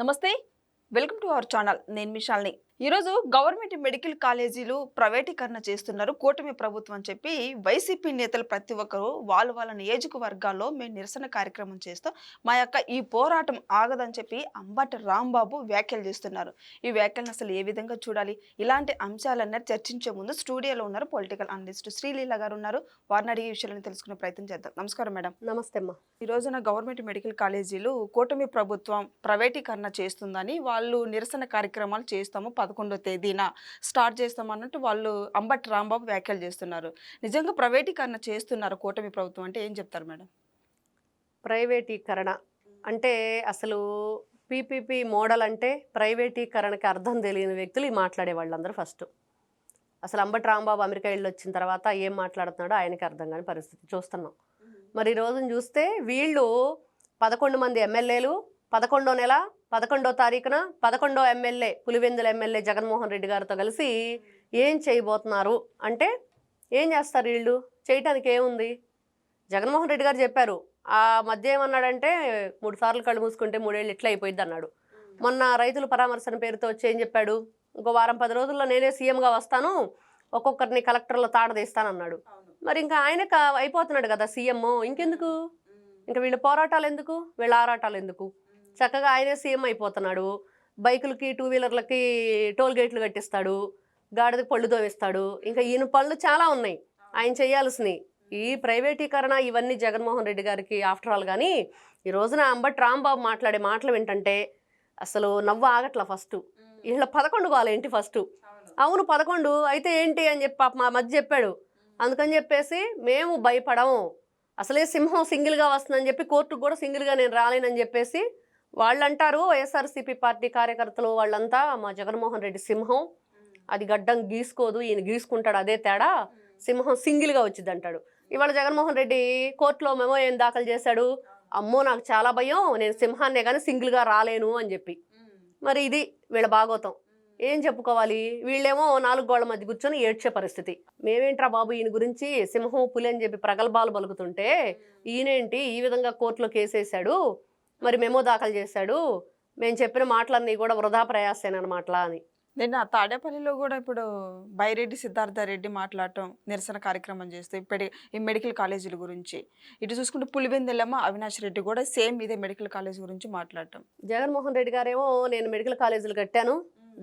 నమస్తే. Welcome to our channel. నేను మీ శాలిని. ఈరోజు గవర్నమెంట్ మెడికల్ కాలేజీలు ప్రైవేటీకరణ చేస్తున్నారు కూటమి ప్రభుత్వం అని చెప్పి వైసీపీ నేతలు ప్రతి ఒక్కరు వాళ్ళ నియోజకవర్గాల్లో మేము నిరసన కార్యక్రమం చేస్తాం. మా యొక్క ఈ పోరాటం ఆగదని చెప్పి అంబటి రాంబాబు వ్యాఖ్యలు చేస్తున్నారు. ఈ వ్యాఖ్యలను అసలు ఏ విధంగా చూడాలి? ఇలాంటి అంశాలన్నీ చర్చించే ముందు స్టూడియోలో ఉన్నారు పొలిటికల్ అనలిస్ట్ శ్రీలీల గారు ఉన్నారు. వారిని అడిగే విషయాలను తెలుసుకునే ప్రయత్నం చేద్దాం. నమస్కారం మేడం. నమస్తే అమ్మా. ఈ రోజున గవర్నమెంట్ మెడికల్ కాలేజీలు కూటమి ప్రభుత్వం ప్రైవేటీకరణ చేస్తుందని వాళ్ళు నిరసన కార్యక్రమాలు చేస్తాము 11వ తేదీన స్టార్ట్ చేస్తామన్నట్టు వాళ్ళు అంబటి రాంబాబు వ్యాఖ్యలు చేస్తున్నారు. నిజంగా ప్రైవేటీకరణ చేస్తున్నారు కూటమి ప్రభుత్వం అంటే ఏం చెప్తారు మేడం? ప్రైవేటీకరణ అంటే అసలు పీపీపీ మోడల్ అంటే ప్రైవేటీకరణకి అర్థం తెలియని వ్యక్తులు ఈ మాట్లాడే వాళ్ళందరూ ఫస్ట్. అసలు అంబటి రాంబాబు అమెరికా వెళ్ళి వచ్చిన తర్వాత ఏం మాట్లాడుతున్నాడో ఆయనకి అర్థం కాని పరిస్థితి చూస్తున్నాం. మరి ఈ రోజున చూస్తే వీళ్ళు 11 మంది ఎమ్మెల్యేలు 11వ నెల 11వ తారీఖున 11వ ఎమ్మెల్యే పులివెందుల ఎమ్మెల్యే జగన్మోహన్ రెడ్డి గారితో కలిసి ఏం చేయబోతున్నారు అంటే ఏం చేస్తారు వీళ్ళు? చేయటానికి ఏముంది? జగన్మోహన్ రెడ్డి గారు చెప్పారు. ఆ మధ్య ఏమన్నాడంటే 3 సార్లు కళ్ళు మూసుకుంటే 3 ఏళ్ళు ఇట్లా అయిపోయింది అన్నాడు. మొన్న రైతుల పరామర్శన పేరుతో వచ్చి ఏం చెప్పాడు? ఇంకో వారం 10 రోజుల్లో నేనే సీఎంగా వస్తాను, ఒక్కొక్కరిని కలెక్టర్లో తాడదీస్తానన్నాడు. మరి ఇంకా ఆయనకు అయిపోతున్నాడు కదా సీఎం, ఇంకెందుకు? ఇంకా వీళ్ళ పోరాటాలు ఎందుకు, వీళ్ళ ఆరాటాలు ఎందుకు? చక్కగా ఆయనే సీఎం అయిపోతున్నాడు. బైకులకి 2 వీలర్లకి టోల్ గేట్లు కట్టిస్తాడు, గాడిదకి పళ్ళు తోవిస్తాడు. ఇంకా ఈయన పనులు చాలా ఉన్నాయి ఆయన చేయాల్సినవి. ఈ ప్రైవేటీకరణ ఇవన్నీ జగన్మోహన్ రెడ్డి గారికి ఆఫ్టర్ ఆల్. కానీ ఈ రోజున అంబటి రాంబాబు మాట్లాడే మాటలు వింటంటే అసలు నవ్వు ఆగట్లా. ఫస్ట్ వీళ్ళ 11 కాలేంటి ఫస్ట్? అవును 11 అయితే ఏంటి అని చెప్పి పాప మా మధ్య చెప్పాడు. అందుకని చెప్పేసి మేము భయపడము, అసలే సింహం సింగిల్గా వస్తుందని చెప్పి కోర్టుకు కూడా సింగిల్గా నేను రాలేనని చెప్పేసి వాళ్ళు అంటారు. వైఎస్ఆర్సీపీ పార్టీ కార్యకర్తలు వాళ్ళంతా మా జగన్మోహన్ రెడ్డి సింహం, అది గడ్డం గీసుకోదు, ఈయన గీసుకుంటాడు, అదే తేడా, సింహం సింగిల్గా వచ్చింది అంటాడు. ఇవాళ జగన్మోహన్ రెడ్డి కోర్టులో మెమో ఏం దాఖలు చేశాడు? అమ్మో నాకు చాలా భయం, నేను సింహాన్నే కానీ సింగిల్గా రాలేను అని చెప్పి. మరి ఇది వీళ్ళ భాగోతం. ఏం చెప్పుకోవాలి? వీళ్ళేమో 4 గోళ్ల మధ్య కూర్చొని ఏడ్చే పరిస్థితి. మేమేంట్రా బాబు ఈయన గురించి సింహం పులి అని చెప్పి ప్రగల్భాలు పలుకుతుంటే ఈయనేంటి ఈ విధంగా కోర్టులో కేసేశాడు, మరి మెమో దాఖలు చేశాడు, మేము చెప్పిన మాటలన్నీ కూడా వృధా ప్రయాసేనమాట అని. నిన్న తాడేపల్లిలో కూడా ఇప్పుడు బైరెడ్డి సిద్ధార్థ రెడ్డి మాట్లాడటం, నిరసన కార్యక్రమం చేస్తూ ఇప్పటి ఈ మెడికల్ కాలేజీల గురించి. ఇటు చూసుకుంటే పులివెందులమ్మ అవినాష్ రెడ్డి కూడా సేమ్ ఇదే మెడికల్ కాలేజ్ గురించి మాట్లాడటం. జగన్మోహన్ రెడ్డి గారేమో నేను మెడికల్ కాలేజీలు కట్టాను,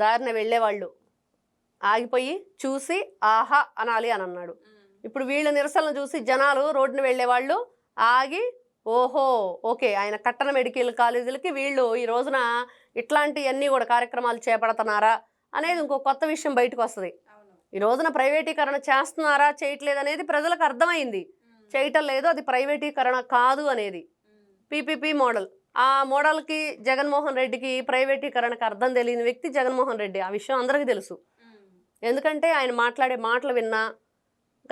దారిన వెళ్ళేవాళ్ళు ఆగిపోయి చూసి ఆహా అనాలి అని అన్నాడు. ఇప్పుడు వీళ్ళ నిరసనలు చూసి జనాలు రోడ్డున వెళ్ళేవాళ్ళు ఆగి ఓహో ఓకే ఆయన కట్టన మెడికల్ కాలేజీలకి వీళ్ళు ఈ రోజున ఇట్లాంటివన్నీ కూడా కార్యక్రమాలు చేపడుతున్నారా అనేది ఇంకో కొత్త విషయం బయటకు వస్తుంది. ఈ రోజున ప్రైవేటీకరణ చేస్తున్నారా చేయట్లేదు అనేది ప్రజలకు అర్థమైంది. చేయటం లేదు, అది ప్రైవేటీకరణ కాదు అనేది పీపీపీ మోడల్. ఆ మోడల్కి జగన్మోహన్ రెడ్డికి ప్రైవేటీకరణకు అర్థం తెలియని వ్యక్తి జగన్మోహన్ రెడ్డి. ఆ విషయం అందరికీ తెలుసు. ఎందుకంటే ఆయన మాట్లాడే మాటలు విన్నా,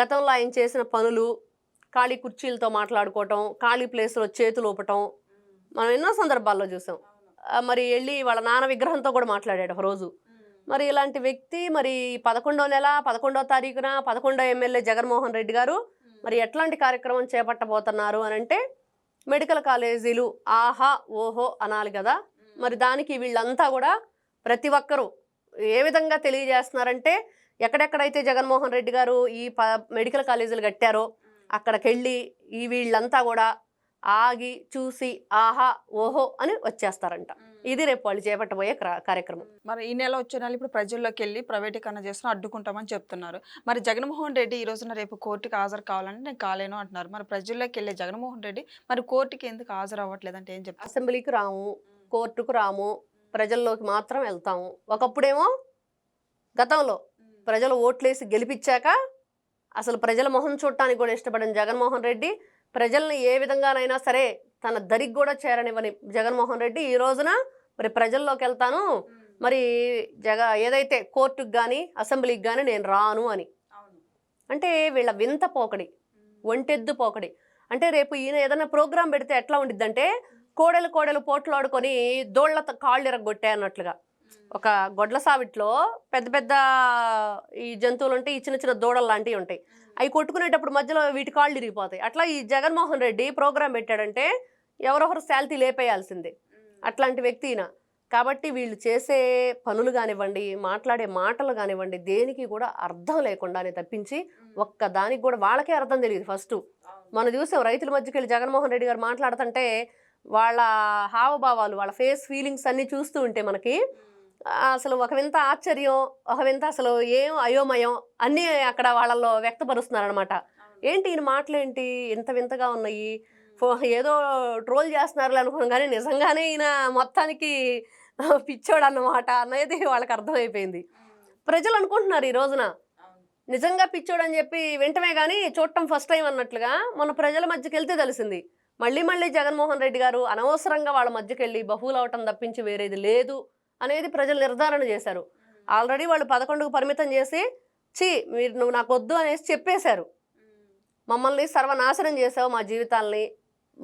గతంలో ఆయన చేసిన పనులు, ఖాళీ కుర్చీలతో మాట్లాడుకోవటం, ఖాళీ ప్లేస్లో చేతులు ఊపటం మనం ఎన్నో సందర్భాల్లో చూసాం. మరి వెళ్ళి వాళ్ళ నాన్న విగ్రహంతో కూడా మాట్లాడాడు ఒక రోజు. మరి ఇలాంటి వ్యక్తి మరి 11వ నెల 11వ తారీఖున 11వ ఎమ్మెల్యే జగన్మోహన్ రెడ్డి గారు మరి ఎట్లాంటి కార్యక్రమం చేపట్టబోతున్నారు అని అంటే మెడికల్ కాలేజీలు ఆహా ఓహో అనాలి కదా. మరి దానికి వీళ్ళంతా కూడా ప్రతి ఒక్కరూ ఏ విధంగా తెలియజేస్తున్నారంటే ఎక్కడెక్కడైతే జగన్మోహన్ రెడ్డి గారు ఈ మెడికల్ కాలేజీలు కట్టారో అక్కడికి వెళ్ళి ఈ వీళ్ళంతా కూడా ఆగి చూసి ఆహా ఓహో అని వచ్చేస్తారంట. ఇది రేపు వాళ్ళు చేపట్టబోయే కార్యక్రమం. మరి ఈ నెల వచ్చే నెల ఇప్పుడు ప్రజల్లోకి వెళ్ళి ప్రైవేటీకరణ చేస్తున్నా అడ్డుకుంటామని చెప్తున్నారు. మరి జగన్మోహన్ రెడ్డి ఈ రోజున రేపు కోర్టుకి హాజరు కావాలంటే నేను కాలేను అంటున్నారు. మరి ప్రజల్లోకి వెళ్ళే జగన్మోహన్ రెడ్డి మరి కోర్టుకి ఎందుకు హాజరు అవ్వట్లేదంటే ఏం చెప్తారు? అసెంబ్లీకి రాము, కోర్టుకు రాము, ప్రజల్లోకి మాత్రం వెళ్తాము. ఒకప్పుడేమో గతంలో ప్రజలు ఓట్లేసి గెలిపించాక అసలు ప్రజల మొహం చూడటానికి కూడా ఇష్టపడిన జగన్మోహన్ రెడ్డి ప్రజల్ని ఏ విధంగానైనా సరే తన దరికి కూడా చేరనివ్వని జగన్మోహన్ రెడ్డి ఈ రోజున మరి ప్రజల్లోకి వెళ్తాను, మరి ఏదైతే కోర్టుకు కానీ అసెంబ్లీకి కానీ నేను రాను అని అంటే వీళ్ళ వింత పోకడి, ఒంటెద్దు పోకడి. అంటే రేపు ఈయన ఏదైనా ప్రోగ్రాం పెడితే ఎట్లా ఉండిద్దంటే కోడెలు పోట్లాడుకొని దోళ్ల కాళ్ళు ఇరగొట్టాయి అన్నట్లుగా. ఒక గొడ్ల సావిట్లో పెద్ద పెద్ద ఈ జంతువులు ఉంటాయి, ఈ చిన్న చిన్న దూడలు లాంటివి ఉంటాయి. అవి కొట్టుకునేటప్పుడు మధ్యలో వీటి కాళ్ళు ఇరిగిపోతాయి. అట్లా ఈ జగన్మోహన్ రెడ్డి ప్రోగ్రాం పెట్టాడంటే ఎవరొకరు శాలిటీ లేపేయాల్సిందే. అట్లాంటి వ్యక్తి ఈయన. కాబట్టి వీళ్ళు చేసే పనులు కానివ్వండి, మాట్లాడే మాటలు కానివ్వండి, దేనికి కూడా అర్థం లేకుండానే తప్పించి ఒక్క దానికి కూడా వాళ్ళకే అర్థం తెలియదు ఫస్ట్. మనం చూసాం రైతుల మధ్యకి వెళ్ళి జగన్మోహన్ రెడ్డి గారు మాట్లాడుతుంటే వాళ్ళ హావభావాలు, వాళ్ళ ఫేస్ ఫీలింగ్స్ అన్నీ చూస్తూ ఉంటే మనకి అసలు ఒక వింత ఆశ్చర్యం, ఒక వింత అసలు ఏం అయోమయం అన్నీ అక్కడ వాళ్ళల్లో వ్యక్తపరుస్తున్నారనమాట. ఏంటి ఈయన మాటలేంటి ఇంత వింతగా ఉన్నాయి, ఏదో ట్రోల్ చేస్తున్నారు అనుకున్నాం, కానీ నిజంగానే ఈయన మొత్తానికి పిచ్చోడు అన్నమాట అనేది వాళ్ళకి అర్థమైపోయింది. ప్రజలు అనుకుంటున్నారు ఈ రోజున నిజంగా పిచ్చోడు అని చెప్పి వింటమే కానీ చూడటం ఫస్ట్ టైం అన్నట్లుగా మన ప్రజల మధ్యకి వెళ్తే తెలిసింది. మళ్ళీ జగన్మోహన్ రెడ్డి గారు అనవసరంగా వాళ్ళ మధ్యకి వెళ్ళి బహుళవటం తప్పించి వేరేది లేదు అనేది ప్రజలు నిర్ధారణ చేశారు. ఆల్రెడీ వాళ్ళు 11కు పరిమితం చేసి నువ్వు నాకు వద్దు అనేసి చెప్పేశారు. మమ్మల్ని సర్వనాశనం చేసావు, మా జీవితాల్ని,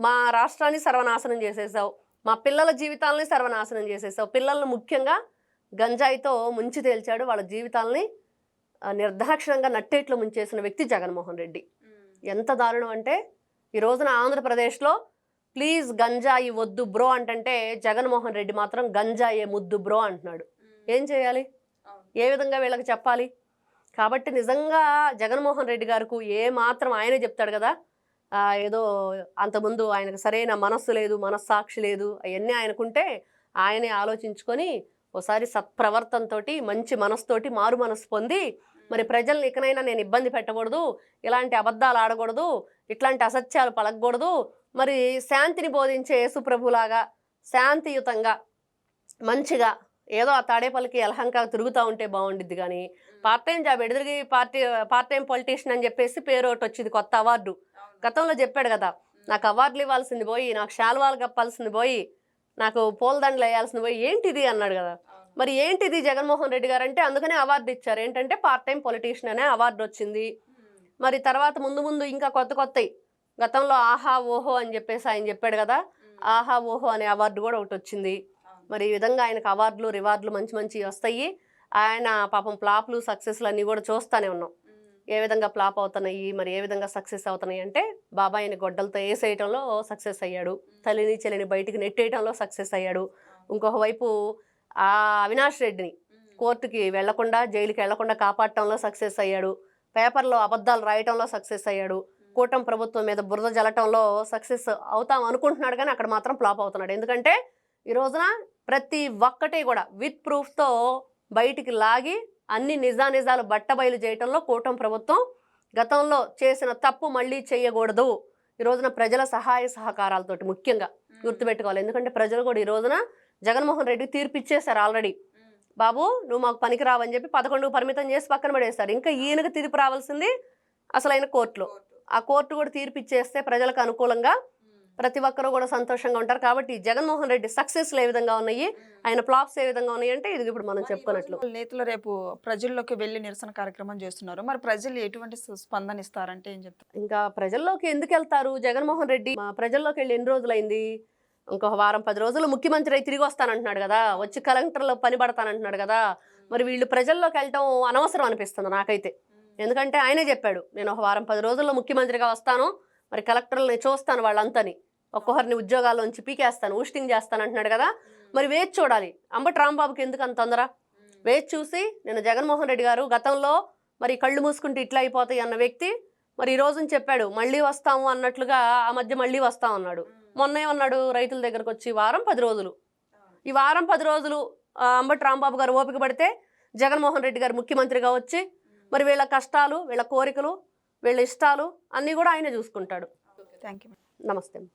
మా రాష్ట్రాన్ని సర్వనాశనం చేసేసావు, మా పిల్లల జీవితాలని సర్వనాశనం చేసేసావు. పిల్లల్ని ముఖ్యంగా గంజాయితో ముంచి తేల్చాడు, వాళ్ళ జీవితాలని నిర్దాక్షిణంగా నట్టేట్లో ముంచేసిన వ్యక్తి జగన్మోహన్ రెడ్డి. ఎంత దారుణం అంటే ఈ రోజున ఆంధ్రప్రదేశ్లో ప్లీజ్ గంజాయి వద్దు బ్రో అంటే జగన్మోహన్ రెడ్డి మాత్రం గంజాయే ముద్దు బ్రో అంటున్నాడు. ఏం చేయాలి, ఏ విధంగా వీళ్ళకి చెప్పాలి? కాబట్టి నిజంగా జగన్మోహన్ రెడ్డి గారికి ఏ మాత్రం ఆయనే చెప్తాడు కదా, ఏదో అంతకుముందు ఆయనకు సరైన మనస్సు లేదు, మనస్సాక్షి లేదు, అవన్నీ ఆయనకుంటే ఆయనే ఆలోచించుకొని ఒకసారి సత్ప్రవర్తనతో మంచి మనసుతోటి మారు మనసు పొంది మరి ప్రజల్ని ఇకనైనా నేను ఇబ్బంది పెట్టకూడదు, ఇలాంటి అబద్ధాలు ఆడకూడదు, ఇట్లాంటి అసత్యాలు పలకకూడదు, మరి శాంతిని బోధించే యేసుప్రభులాగా శాంతియుతంగా మంచిగా ఏదో ఆ తాడేపల్లికి ఎలహంకా తిరుగుతూ ఉంటే బాగుండిద్ది. కానీ పార్ట్ టైం జాబ్ ఎదురుగి పార్ట్ టైం పొలిటీషియన్ అని చెప్పేసి పేరు ఒకటి వచ్చింది, కొత్త అవార్డు. గతంలో చెప్పాడు కదా, నాకు అవార్డులు ఇవ్వాల్సింది పోయి, నాకు శాల్వాలు కప్పాల్సింది పోయి, నాకు పూలదండలు వేయాల్సింది పోయి, ఏంటిది అన్నాడు కదా. మరి ఏంటిది జగన్మోహన్ రెడ్డి గారు అంటే అందుకనే అవార్డు ఇచ్చారు. ఏంటంటే పార్ట్ టైం పొలిటీషియన్ అనే అవార్డు వచ్చింది. మరి తర్వాత ముందు ఇంకా కొత్తవి గతంలో ఆహా ఓహో అని చెప్పేసి ఆయన చెప్పాడు కదా, ఆహా ఓహో అనే అవార్డు కూడా ఒకటి వచ్చింది. మరి ఈ విధంగా ఆయనకు అవార్డులు రివార్డులు మంచి వస్తాయి. ఆయన పాపం ఫ్లాప్లు సక్సెస్లు అన్నీ కూడా చూస్తూనే ఉన్నాం. ఏ విధంగా ఫ్లాప్ అవుతున్నాయి, మరి ఏ విధంగా సక్సెస్ అవుతున్నాయి అంటే బాబాయిని గొడ్డలతో వేసేయటంలో సక్సెస్ అయ్యాడు, తల్లిని చెల్లిని బయటికి నెట్టేయటంలో సక్సెస్ అయ్యాడు. ఇంకొక వైపు ఆ అవినాష్ రెడ్డిని కోర్టుకి వెళ్లకుండా జైలుకి వెళ్లకుండా కాపాడటంలో సక్సెస్ అయ్యాడు. పేపర్లో అబద్ధాలు రాయటంలో సక్సెస్ అయ్యాడు. కూటమి ప్రభుత్వం మీద బురద జల్లటంలో సక్సెస్ అవుతాం అనుకుంటున్నాడు, కానీ అక్కడ మాత్రం ఫ్లాప్ అవుతున్నాడు. ఎందుకంటే ఈ రోజున ప్రతి ఒక్కటి కూడా విత్ ప్రూఫ్తో బయటికి లాగి అన్ని నిజాలు బట్టబయలు చేయటంలో కూటమి ప్రభుత్వం గతంలో చేసిన తప్పు మళ్ళీ చేయకూడదు. ఈ రోజున ప్రజల సహాయ సహకారాలతోటి ముఖ్యంగా గుర్తుపెట్టుకోవాలి. ఎందుకంటే ప్రజలు కూడా ఈ రోజున జగన్మోహన్ రెడ్డి తీర్పు ఇచ్చేశారు ఆల్రెడీ. బాబు నువ్వు మాకు పనికి రావని చెప్పి 11కు పరిమితం చేసి పక్కన పడేస్తారు. ఇంకా ఈయనకు తీర్పు రావాల్సింది అసలైన కోర్టులో. ఆ కోర్టు కూడా తీర్పు ఇచ్చేస్తే ప్రజలకు అనుకూలంగా ప్రతి ఒక్కరూ కూడా సంతోషంగా ఉంటారు. కాబట్టి జగన్మోహన్ రెడ్డి సక్సెస్లు ఏ విధంగా ఉన్నాయి, ఆయన ఫ్లాప్స్ ఏ విధంగా ఉన్నాయి అంటే ఇది ఇప్పుడు మనం చెప్పుకున్నట్లు. నేతలు రేపు ప్రజల్లోకి వెళ్ళి నిరసన కార్యక్రమం చేస్తున్నారు. మరి ప్రజలు ఎటువంటి స్పందన ఇస్తారంటే ఏం చెప్తారు? ఇంకా ప్రజల్లోకి ఎందుకు వెళ్తారు జగన్మోహన్ రెడ్డి? ప్రజల్లోకి వెళ్ళి ఎన్ని రోజులైంది? ఇంకొక వారం 10 రోజులు ముఖ్యమంత్రి అయి తిరిగి వస్తానంటున్నాడు కదా, వచ్చి కలెక్టర్లో పని పడతానంటున్నాడు కదా. మరి వీళ్ళు ప్రజల్లోకి వెళ్ళటం అనవసరం అనిపిస్తుంది నాకైతే. ఎందుకంటే ఆయనే చెప్పాడు, నేను ఒక వారం 10 రోజుల్లో ముఖ్యమంత్రిగా వస్తాను, మరి కలెక్టర్లని చూస్తాను, వాళ్ళంతని ఒక్కొక్కరిని ఉద్యోగాల్లోంచి పీకేస్తాను, ఊస్టింగ్ చేస్తాను అంటున్నాడు కదా. మరి వేచి చూడాలి. అంబటి రాంబాబుకి ఎందుకు అంత తొందర? వేచి చూసి నేను జగన్మోహన్ రెడ్డి గారు గతంలో మరి కళ్ళు మూసుకుంటే ఇట్లా అయిపోతాయి అన్న వ్యక్తి మరి ఈ రోజుని చెప్పాడు మళ్ళీ వస్తాము అన్నట్లుగా. ఆ మధ్య మళ్ళీ వస్తాం అన్నాడు. మొన్న ఏమన్నాడు, రైతుల దగ్గరకు వచ్చి వారం 10 రోజులు, ఈ వారం 10 రోజులు అంబటి రాంబాబు గారు ఓపిక పడితే జగన్మోహన్ రెడ్డి గారు ముఖ్యమంత్రిగా వచ్చి మరి వీళ్ళ కష్టాలు, వీళ్ళ కోరికలు, వీళ్ళ ఇష్టాలు అన్నీ కూడా ఆయనే చూసుకుంటాడు. Thank you. నమస్తే.